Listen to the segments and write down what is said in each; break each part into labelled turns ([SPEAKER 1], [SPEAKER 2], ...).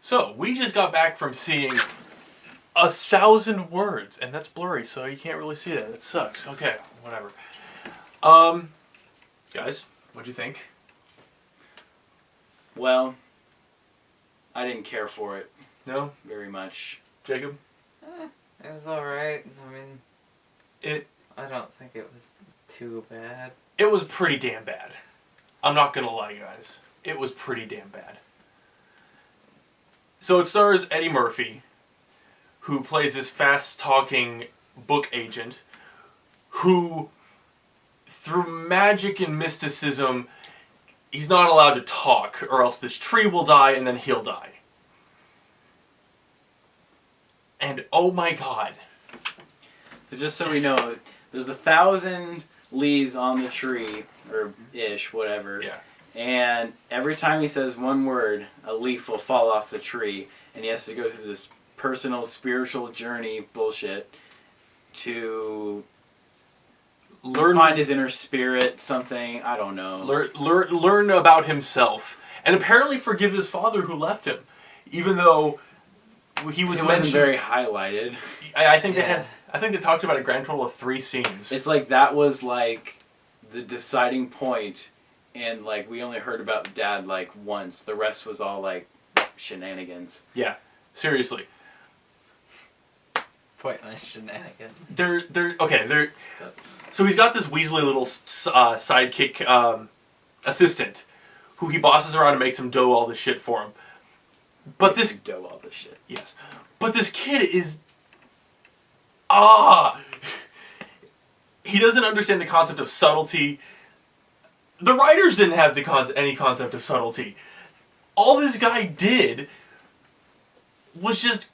[SPEAKER 1] So, we just got back from seeing 1,000 words, and that's blurry, so you can't really see that. That sucks. Okay, whatever. Guys, what'd you think?
[SPEAKER 2] Well, I didn't care for it.
[SPEAKER 1] No?
[SPEAKER 2] Very much.
[SPEAKER 1] Jacob?
[SPEAKER 3] It was alright. I mean, I don't think it was too bad.
[SPEAKER 1] It was pretty damn bad. I'm not gonna lie, guys. It was pretty damn bad. So it stars Eddie Murphy, who plays this fast-talking book agent, who, through magic and mysticism, he's not allowed to talk, or else this tree will die and then he'll die. And oh my god.
[SPEAKER 2] So just so we know, there's 1,000 leaves on the tree, or ish, whatever.
[SPEAKER 1] Yeah.
[SPEAKER 2] And every time he says one word, a leaf will fall off the tree, and he has to go through this personal spiritual journey bullshit to find his inner spirit, something, I don't know.
[SPEAKER 1] Learn about himself, and apparently forgive his father who left him, even though he was
[SPEAKER 2] wasn't very highlighted.
[SPEAKER 1] I think they talked about a grand total of 3 scenes.
[SPEAKER 2] It's like that was like the deciding point, and like we only heard about Dad like once. The rest was all like shenanigans.
[SPEAKER 1] Yeah, seriously.
[SPEAKER 3] Pointless shenanigans.
[SPEAKER 1] They're so he's got this Weasley little sidekick assistant who he bosses around and makes him do all this shit for him. But this
[SPEAKER 2] do all this shit.
[SPEAKER 1] Yes. But this kid is he doesn't understand the concept of subtlety. The writers didn't have any concept of subtlety. All this guy did was just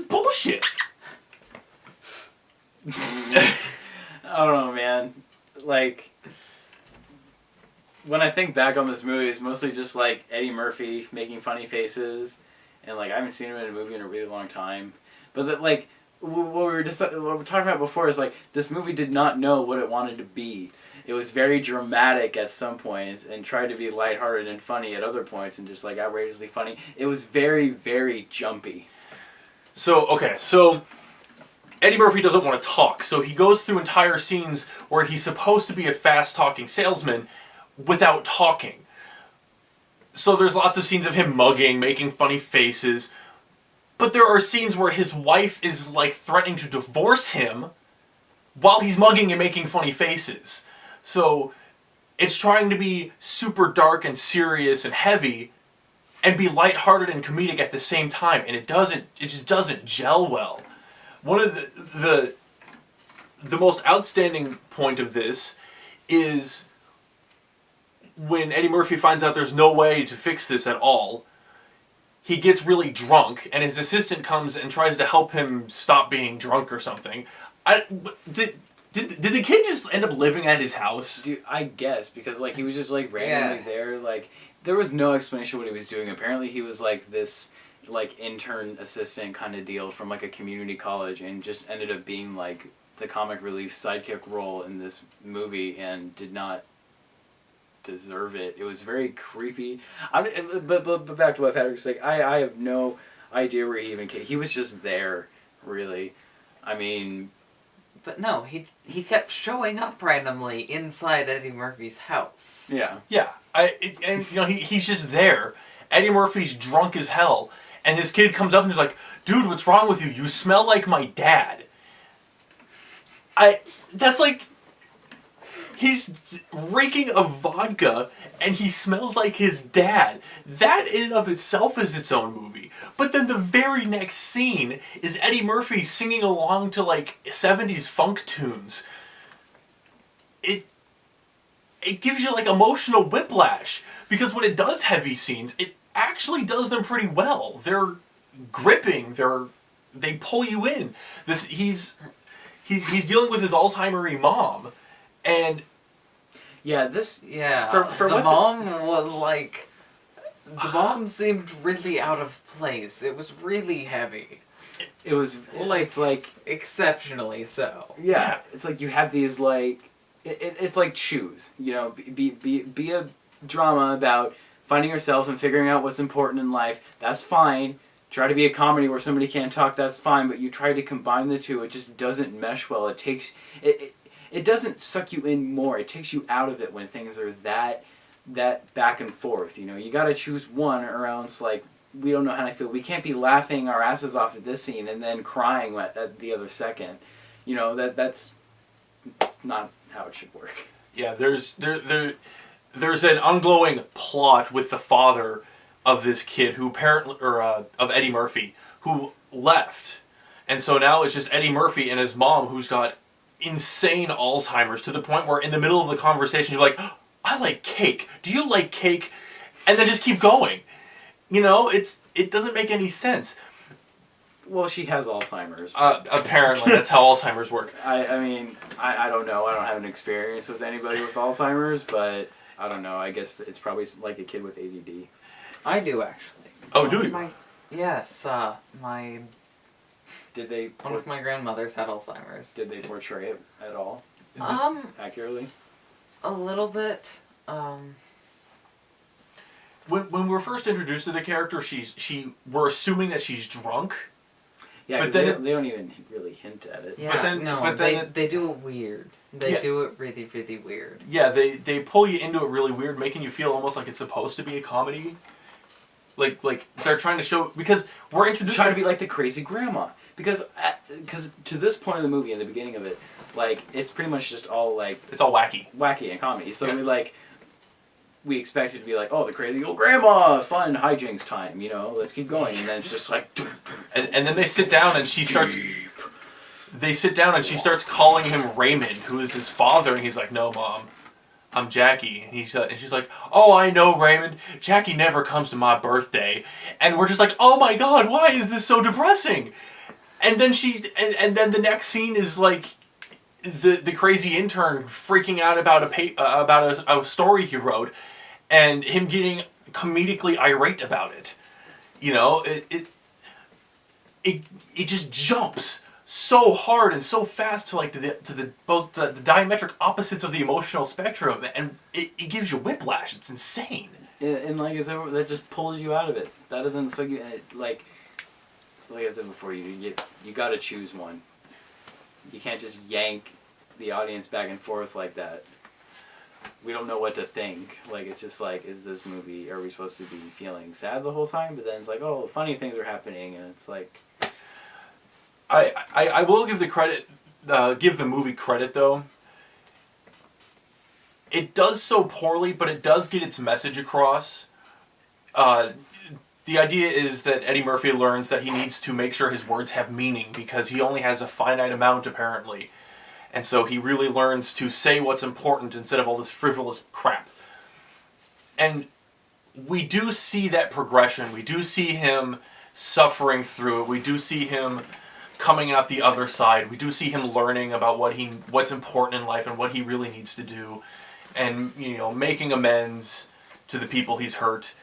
[SPEAKER 1] bullshit.
[SPEAKER 2] I don't know, man. Like, when I think back on this movie, it's mostly just like Eddie Murphy making funny faces, and like I haven't seen him in a movie in a really long time. But that, like, what we were talking about before is like this movie did not know what it wanted to be. It was very dramatic at some points and tried to be lighthearted and funny at other points and just like outrageously funny. It was very, very jumpy.
[SPEAKER 1] So Eddie Murphy doesn't want to talk, so he goes through entire scenes where he's supposed to be a fast-talking salesman without talking. So there's lots of scenes of him mugging, making funny faces, but there are scenes where his wife is like threatening to divorce him while he's mugging and making funny faces. So it's trying to be super dark and serious and heavy and be lighthearted and comedic at the same time, and it just doesn't gel well. One of the most outstanding point of this is when Eddie Murphy finds out there's no way to fix this at all. He gets really drunk, and his assistant comes and tries to help him stop being drunk or something. Did the kid just end up living at his house?
[SPEAKER 2] Dude, I guess, because like he was just like randomly there. Like there was no explanation what he was doing. Apparently he was like this like intern assistant kind of deal from like a community college, and just ended up being like the comic relief sidekick role in this movie and did not deserve it. It was very creepy. But back to what Patrick was saying, I have no idea where he even came. He was just there, really. I mean,
[SPEAKER 3] but no, he kept showing up randomly inside Eddie Murphy's house.
[SPEAKER 2] Yeah.
[SPEAKER 1] Yeah. He's just there. Eddie Murphy's drunk as hell, and his kid comes up and is like, "Dude, what's wrong with you? You smell like my dad." That's like, he's reeking of vodka, and he smells like his dad. That in and of itself is its own movie. But then the very next scene is Eddie Murphy singing along to like 70s funk tunes. It gives you like emotional whiplash, because when it does heavy scenes, it actually does them pretty well. They're gripping. They pull you in. He's dealing with his Alzheimer's mom, and
[SPEAKER 3] the mom seemed really out of place. It was really heavy.
[SPEAKER 2] It was like, it's like
[SPEAKER 3] exceptionally so.
[SPEAKER 2] Yeah, it's like you have these like it's like choose, you know, be a drama about finding yourself and figuring out what's important in life. That's fine. Try to be a comedy where somebody can't talk. That's fine. But you try to combine the two. It just doesn't mesh well. It doesn't suck you in more. It takes you out of it when things are that back and forth. You know, you got to choose one, or else like we don't know how to feel. We can't be laughing our asses off at this scene and then crying at the other second. You know, that's not how it should work.
[SPEAKER 1] Yeah, there's an ongoing plot with the father of this kid who apparently, of Eddie Murphy, who left, and so now it's just Eddie Murphy and his mom, who's got insane Alzheimer's, to the point where in the middle of the conversation you're like, oh, I like cake. Do you like cake? And then just keep going. You know, it doesn't make any sense.
[SPEAKER 2] Well, she has Alzheimer's.
[SPEAKER 1] Apparently, that's how Alzheimer's work.
[SPEAKER 2] I mean, I don't know. I don't have an experience with anybody with Alzheimer's, but I don't know. I guess it's probably like a kid with ADD.
[SPEAKER 3] I do, actually.
[SPEAKER 1] Oh, do you?
[SPEAKER 3] Yes,
[SPEAKER 2] Did they...
[SPEAKER 3] One of my grandmothers had Alzheimer's.
[SPEAKER 2] Did they portray it at all? Accurately?
[SPEAKER 3] A little bit.
[SPEAKER 1] When we were first introduced to the character, we're assuming that she's drunk.
[SPEAKER 2] Yeah, but then they don't even really hint at it.
[SPEAKER 3] Yeah, they do it weird. They do it really, really weird.
[SPEAKER 1] Yeah, they pull you into it really weird, making you feel almost like it's supposed to be a comedy. Like they're trying to show, because we're introduced
[SPEAKER 2] trying to be like the crazy grandma. Because to this point in the movie, in the beginning of it, like it's pretty much just all like
[SPEAKER 1] it's all wacky
[SPEAKER 2] and comedy. So we expect it to be like, oh, the crazy old grandma, fun hijinks time, you know, let's keep going. And then it's just like...
[SPEAKER 1] And then they sit down and she starts... They sit down and she starts calling him Raymond, who is his father, and he's like, no, Mom, I'm Jackie. And she's like, oh, I know, Raymond. Jackie never comes to my birthday. And we're just like, oh my God, why is this so depressing? And then and then the next scene is like the crazy intern freaking out about a story he wrote, and him getting comedically irate about it. You know, it just jumps so hard and so fast to like both the diametric opposites of the emotional spectrum, and it gives you whiplash. It's insane.
[SPEAKER 2] Yeah, and like I said, that just pulls you out of it. That doesn't suck you. Like I said before, you got to choose one. You can't just yank the audience back and forth like that. We don't know what to think. Like, it's just like, is this movie, are we supposed to be feeling sad the whole time? But then it's like, oh, funny things are happening, and it's like...
[SPEAKER 1] I will give the movie credit, though. It does so poorly, but it does get its message across. The idea is that Eddie Murphy learns that he needs to make sure his words have meaning, because he only has a finite amount, apparently. And so he really learns to say what's important instead of all this frivolous crap. And we do see that progression. We do see him suffering through it. We do see him coming out the other side. We do see him learning about what's important in life and what he really needs to do. And, you know, making amends to the people he's hurt.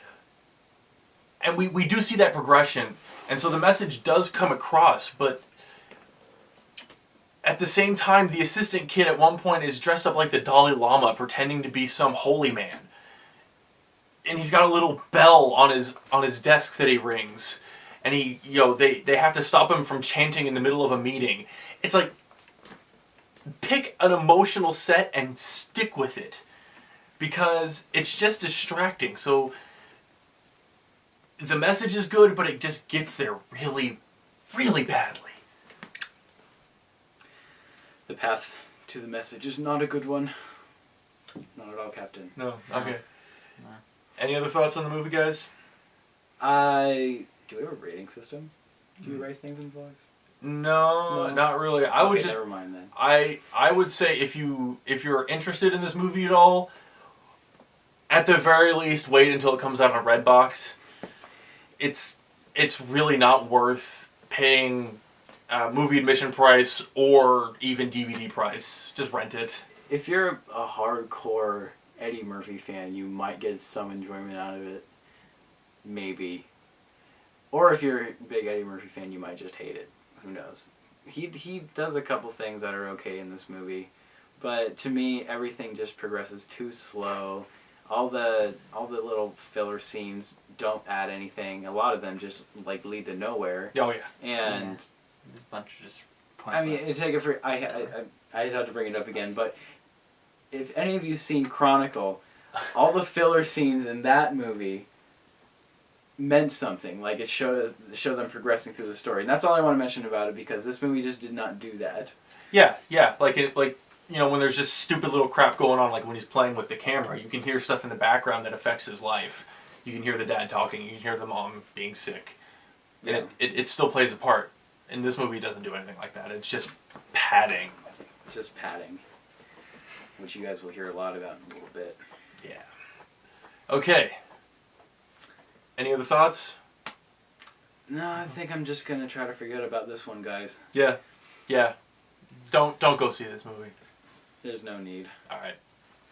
[SPEAKER 1] And we do see that progression. And so the message does come across, but at the same time, the assistant kid at one point is dressed up like the Dalai Lama, pretending to be some holy man. And he's got a little bell on his desk that he rings. And they have to stop him from chanting in the middle of a meeting. It's like, pick an emotional set and stick with it. Because it's just distracting. So the message is good, but it just gets there really, really badly.
[SPEAKER 2] The path to the message is not a good one. Not at all, Captain.
[SPEAKER 1] No, okay. No. Any other thoughts on the movie, guys?
[SPEAKER 2] Do we have a rating system? Do we write things in vlogs?
[SPEAKER 1] No, not really.
[SPEAKER 2] Never mind then.
[SPEAKER 1] I would say if you're interested in this movie at all, at the very least, wait until it comes out on Redbox. It's really not worth paying movie admission price or even DVD price. Just rent it.
[SPEAKER 2] If you're a hardcore Eddie Murphy fan, you might get some enjoyment out of it. Maybe. Or if you're a big Eddie Murphy fan, you might just hate it. Who knows? He does a couple things that are okay in this movie. But to me, everything just progresses too slow. all the little filler scenes don't add anything. A lot of them just like lead to nowhere.
[SPEAKER 1] Oh yeah.
[SPEAKER 2] And
[SPEAKER 3] This bunch of just
[SPEAKER 2] I mean,
[SPEAKER 3] pointless.
[SPEAKER 2] take it for I had to bring it up again, but if any of you've seen Chronicle, all the filler scenes in that movie meant something. Like it showed them progressing through the story, and that's all I want to mention about it because this movie just did not do that.
[SPEAKER 1] Yeah, like when there's just stupid little crap going on, like when he's playing with the camera, you can hear stuff in the background that affects his life. You can hear the dad talking. You can hear the mom being sick.
[SPEAKER 2] Yeah.
[SPEAKER 1] And it still plays a part. And this movie doesn't do anything like that. It's just padding.
[SPEAKER 2] Just padding, which you guys will hear a lot about in a little bit.
[SPEAKER 1] Yeah. Okay. Any other thoughts?
[SPEAKER 2] No, I think I'm just gonna try to forget about this one, guys.
[SPEAKER 1] Yeah. Don't go see this movie.
[SPEAKER 2] There's no need.
[SPEAKER 1] All right.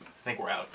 [SPEAKER 1] I think we're out.